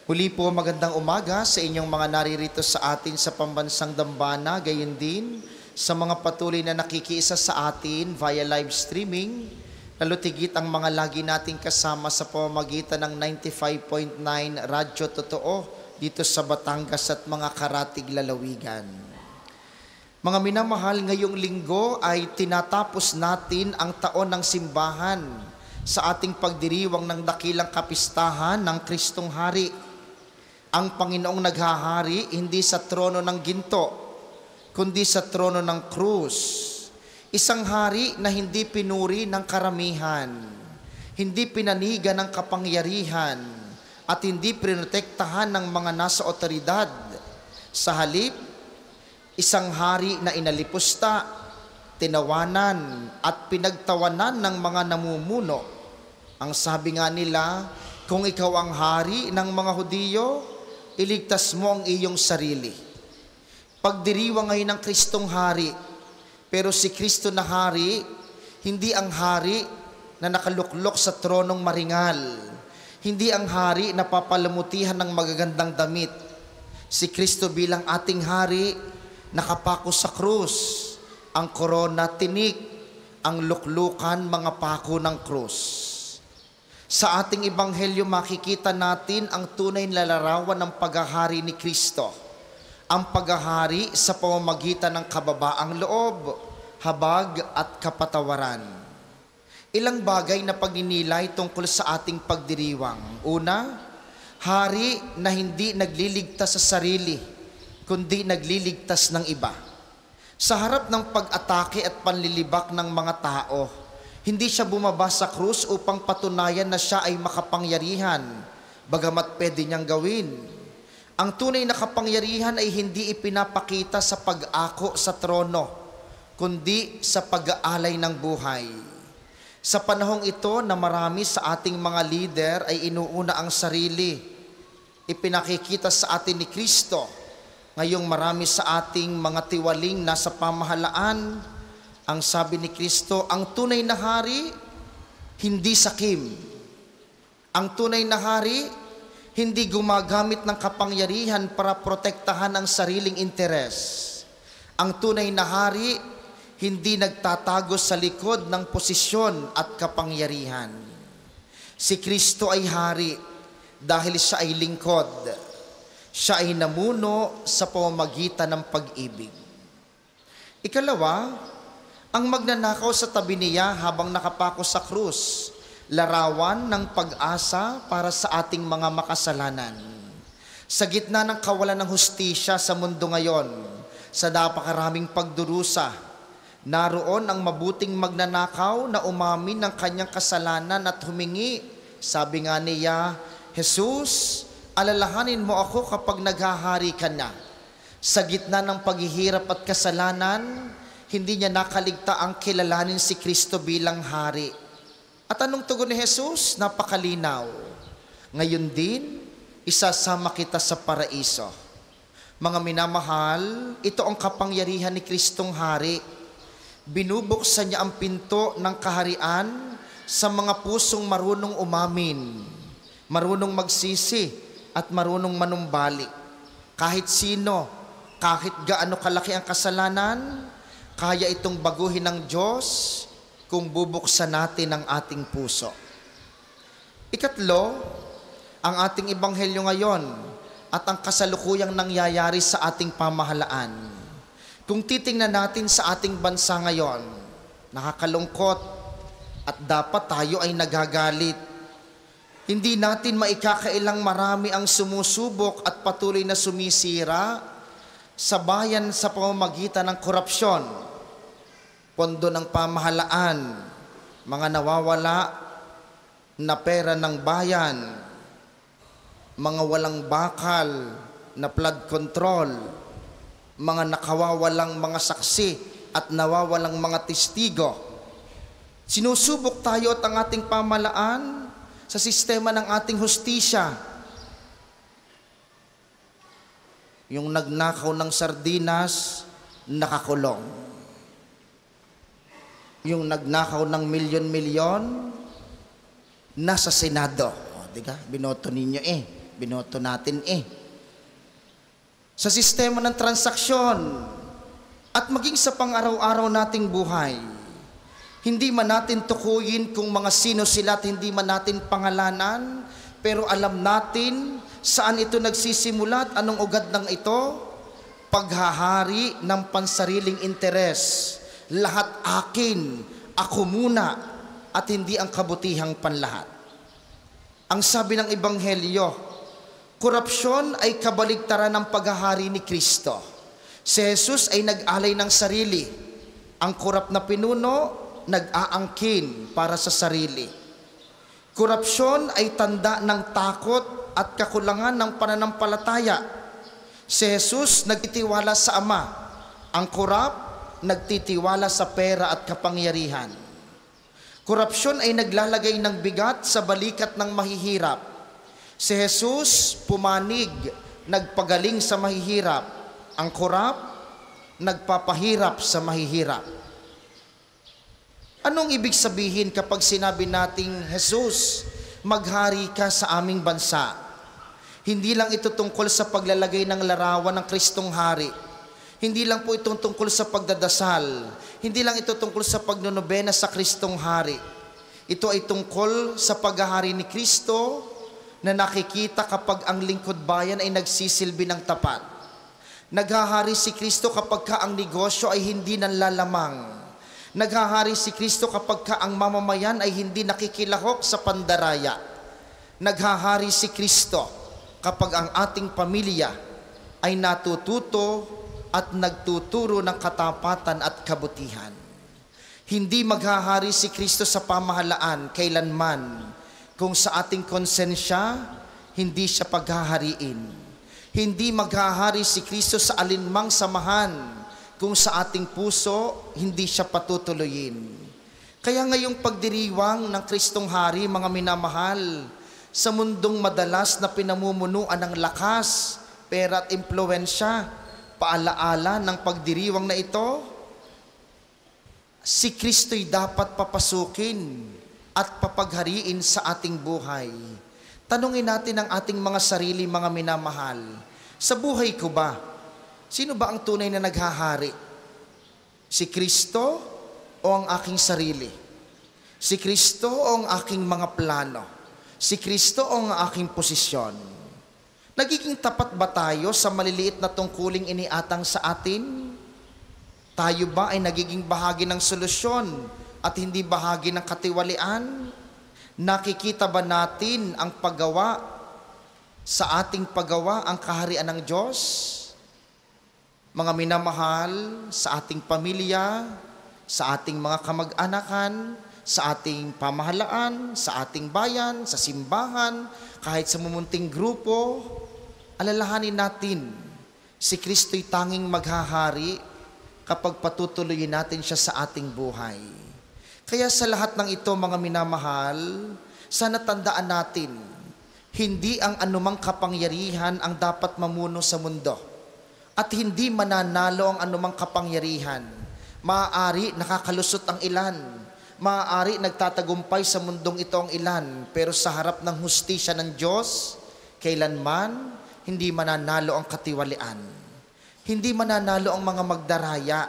Muli po magandang umaga sa inyong mga naririto sa atin sa pambansang dambana, gayon din sa mga patuloy na nakikiisa sa atin via live streaming, nalutigit ang mga lagi nating kasama sa pamamagitan ng 95.9 Radyo Totoo dito sa Batangas at mga karatig lalawigan. Mga minamahal, ngayong linggo ay tinatapos natin ang taon ng simbahan sa ating pagdiriwang ng dakilang kapistahan ng Kristong Hari. Ang Panginoong naghahari hindi sa trono ng ginto, kundi sa trono ng krus. Isang hari na hindi pinuri ng karamihan, hindi pinanigan ng kapangyarihan, at hindi prinotektahan ng mga nasa otoridad. Sa halip, isang hari na inalipusta, tinawanan, at pinagtawanan ng mga namumuno. Ang sabi nga nila, kung ikaw ang hari ng mga Hudiyo, iligtas mo ang iyong sarili. Pagdiriwang ngayon ng Kristong Hari, pero si Kristo na Hari, hindi ang hari na nakaluklok sa tronong maringal, hindi ang hari na papalamutihan ng magagandang damit. Si Kristo bilang ating Hari, nakapako sa krus, ang korona tinik, ang luklukan mga pako ng krus. Sa ating ebanghelyo makikita natin ang tunay na larawan ng paghahari ni Kristo. Ang paghahari sa pamamagitan ng kababaang loob, habag at kapatawaran. Ilang bagay na pagninilay tungkol sa ating pagdiriwang. Una, hari na hindi nagliligtas sa sarili, kundi nagliligtas ng iba. Sa harap ng pag-atake at panlilibak ng mga tao, hindi siya bumaba sa krus upang patunayan na siya ay makapangyarihan, bagamat pwede niyang gawin. Ang tunay na kapangyarihan ay hindi ipinapakita sa pag-ako sa trono, kundi sa pag-aalay ng buhay. Sa panahong ito na marami sa ating mga leader ay inuuna ang sarili, ipinakikita sa atin ni Kristo. Ngayong marami sa ating mga tiwaling nasa pamahalaan, ang sabi ni Kristo, ang tunay na hari, hindi sakim. Ang tunay na hari, hindi gumagamit ng kapangyarihan para protektahan ang sariling interes. Ang tunay na hari, hindi nagtatago sa likod ng posisyon at kapangyarihan. Si Kristo ay hari dahil siya ay lingkod. Siya ay namuno sa pamamagitan ng pag-ibig. Ikalawa, ang magnanakaw sa tabi niya habang nakapako sa krus, larawan ng pag-asa para sa ating mga makasalanan. Sa gitna ng kawalan ng hustisya sa mundo ngayon, sa napakaraming pagdurusa, naroon ang mabuting magnanakaw na umamin ng kanyang kasalanan at humingi. Sabi nga niya, Jesus, alalahanin mo ako kapag naghahari ka na. Sa gitna ng paghihirap at kasalanan, hindi niya nakaligta ang kilalanin si Kristo bilang hari. At anong tugon ni Jesus? Napakalinaw. Ngayon din, isasama kita sa paraiso. Mga minamahal, ito ang kapangyarihan ni Kristong Hari. Binubuksan niya ang pinto ng kaharian sa mga pusong marunong umamin, marunong magsisi, at marunong manumbalik. Kahit sino, kahit gaano kalaki ang kasalanan, kaya itong baguhin ng Diyos kung bubuksan natin ang ating puso. Ikatlo, ang ating ebanghelyo ngayon at ang kasalukuyang nangyayari sa ating pamahalaan. Kung titingnan natin sa ating bansa ngayon, nakakalungkot at dapat tayo ay nagagalit. Hindi natin maikakailang marami ang sumusubok at patuloy na sumisira sa bayan sa pamamagitan ng korupsyon, pondo ng pamahalaan, mga nawawala na pera ng bayan, mga walang bakal na flood control, mga nakawawalang mga saksi at nawawalang mga testigo. Sinusubok tayo at ang ating pamahalaan sa sistema ng ating hustisya. Yung nagnakaw ng sardinas, nakakulong. Yung nagnakaw ng milyon-milyon, nasa Senado. O, diba? Binoto ninyo binoto natin Sa sistema ng transaksyon at maging sa pang-araw-araw nating buhay, hindi man natin tukuyin kung mga sino sila at hindi man natin pangalanan, pero alam natin saan ito nagsisimula at anong ugad ng ito? Paghahari ng pansariling interes. Lahat akin, ako muna, at hindi ang kabutihang panlahat. Ang sabi ng Ebanghelyo, korupsyon ay kabaligtaran ng paghahari ni Kristo. Si Jesus ay nag-alay ng sarili. Ang korap na pinuno, nag-aangkin para sa sarili. Korupsyon ay tanda ng takot at kakulangan ng pananampalataya. Si Jesus nagtitiwala sa Ama. Ang korap, nagtitiwala sa pera at kapangyarihan. Korupsyon ay naglalagay ng bigat sa balikat ng mahihirap. Si Jesus pumanig, nagpagaling sa mahihirap. Ang korap, nagpapahirap sa mahihirap. Anong ibig sabihin kapag sinabi nating, Jesus, maghari ka sa aming bansa? Hindi lang ito tungkol sa paglalagay ng larawan ng Kristong Hari. Hindi lang po ito tungkol sa pagdadasal. Hindi lang ito tungkol sa pagnonobena sa Kristong Hari. Ito ay tungkol sa paghahari ni Kristo na nakikita kapag ang lingkod bayan ay nagsisilbi ng tapat. Naghahari si Kristo kapag ka ang negosyo ay hindi nanlalamang. Naghahari si Kristo kapag ka ang mamamayan ay hindi nakikilahok sa pandaraya. Naghahari si Kristo kapag ang ating pamilya ay natututo at nagtuturo ng katapatan at kabutihan. Hindi maghahari si Kristo sa pamahalaan kailanman kung sa ating konsensya hindi siya paghahariin. Hindi maghahari si Kristo sa alinmang samahan kung sa ating puso hindi siya patutuloyin. Kaya ngayong pagdiriwang ng Kristong Hari, mga minamahal, sa mundong madalas na pinamumunuan ng lakas, pera at impluwensya, paalaala ng pagdiriwang na ito, si Kristo'y dapat papasukin at papaghariin sa ating buhay. Tanungin natin ang ating mga sarili, mga minamahal, sa buhay ko ba, sino ba ang tunay na naghahari? Si Kristo o ang aking sarili? Si Kristo o ang aking mga plano? Si Kristo o ang aking posisyon? Nagiging tapat ba tayo sa maliliit na tungkuling iniatang sa atin? Tayo ba ay nagiging bahagi ng solusyon at hindi bahagi ng katiwalian? Nakikita ba natin ang paggawa, sa ating paggawa ang kaharian ng Diyos? Mga minamahal, sa ating pamilya, sa ating mga kamag-anakan, sa ating pamahalaan, sa ating bayan, sa simbahan, kahit sa mumunting grupo, alalahanin natin, si Kristo'y tanging maghahari kapag patutuloyin natin siya sa ating buhay. Kaya sa lahat ng ito, mga minamahal, sana tandaan natin, hindi ang anumang kapangyarihan ang dapat mamuno sa mundo. At hindi mananalo ang anumang kapangyarihan. Maaari nakakalusot ang ilan. Maaari nagtatagumpay sa mundong ito ang ilan. Pero sa harap ng hustisya ng Diyos, kailanman hindi mananalo ang katiwalian. Hindi mananalo ang mga magdaraya.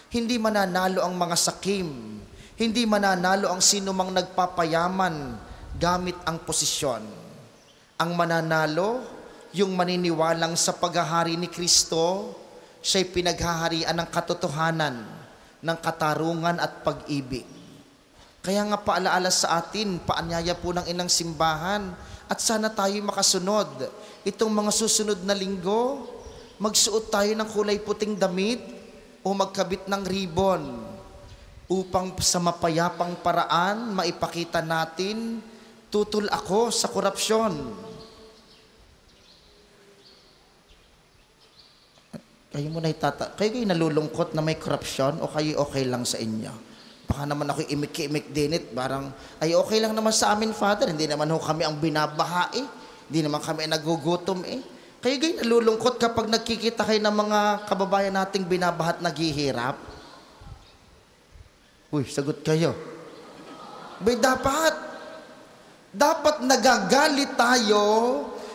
Hindi mananalo ang mga sakim. Hindi mananalo ang sinumang nagpapayaman gamit ang posisyon. Ang mananalo, yung maniniwalang sa paghahari ni Kristo, siya'y pinaghaharian ng katotohanan, ng katarungan at pag-ibig. Kaya nga paalaala sa atin, paanyaya po ng inang simbahan, at sana tayo makasunod. Itong mga susunod na linggo, magsuot tayo ng kulay puting damit o magkabit ng ribbon upang sa mapayapang paraan maipakita natin, tutol ako sa korupsyon. Kayo kayo nalulungkot na may korupsyon o kayo okay lang sa inyo? Baka naman ako imik-imik din parang, ay okay lang naman sa amin, Father. Hindi naman ho kami ang binabaha Hindi naman kami nagugutom Kayo nalulungkot kapag nagkikita kayo ng mga kababayan nating binabaha at naghihirap? Uy, sagot kayo. Dapat nagagalit tayo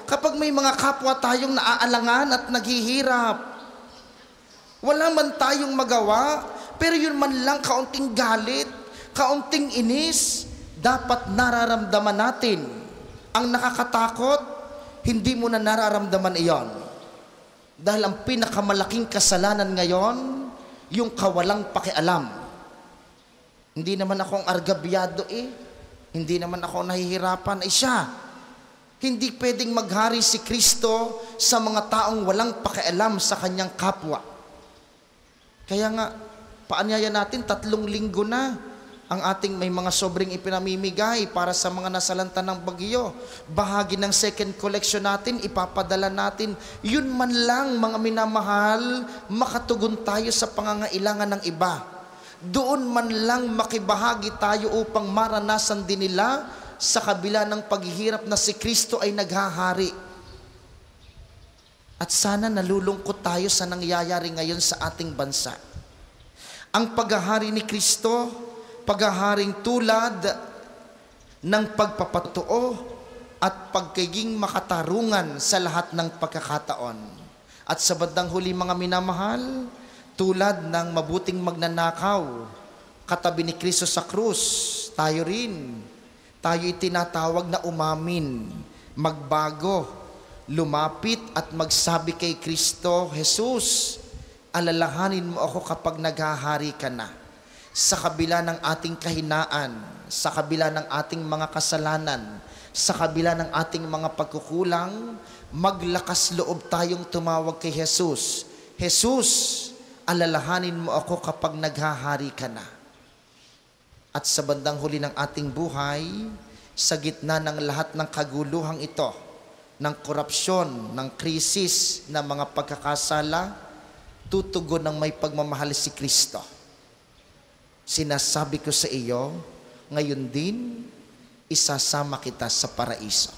kapag may mga kapwa tayong naaalangan at naghihirap. Wala man tayong magawa, pero yun man lang kaunting galit, kaunting inis, dapat nararamdaman natin. Ang nakakatakot, hindi mo na nararamdaman iyon. Dahil ang pinakamalaking kasalanan ngayon, yung kawalang pakialam. Hindi naman akong argabyado Hindi naman ako nahihirapan. Siya. Hindi pwedeng maghari si Kristo sa mga taong walang pakialam sa kanyang kapwa. Kaya nga, paanyaya natin, 3 linggo na ang ating may mga sobrang ipinamimigay para sa mga nasalanta ng bagyo. Bahagi ng second collection natin, ipapadala natin. Yun man lang, mga minamahal, makatugon tayo sa pangangailangan ng iba. Doon man lang makibahagi tayo upang maranasan din nila sa kabila ng paghihirap na si Kristo ay naghahari. At sana nalulungkot tayo sa nangyayari ngayon sa ating bansa. Ang paghahari ni Kristo, paghaharing tulad ng pagpapatuo at pagkiging makatarungan sa lahat ng pagkakataon. At sa bandang huli, mga minamahal, tulad ng mabuting magnanakaw, katabi ni Kristo sa krus, tayo rin. Tayo itinatawag na umamin, magbago, lumapit at magsabi kay Kristo, Jesus, alalahanin mo ako kapag naghahari ka na. Sa kabila ng ating kahinaan, sa kabila ng ating mga kasalanan, sa kabila ng ating mga pagkukulang, maglakas loob tayong tumawag kay Jesus. Jesus, alalahanin mo ako kapag naghahari ka na. At sa bandang huli ng ating buhay, sa gitna ng lahat ng kaguluhang ito, ng korupsyon, ng krisis, ng mga pagkakasala, tutugon ng may pagmamahal si Kristo. Sinasabi ko sa iyo, ngayon din, isasama kita sa paraiso.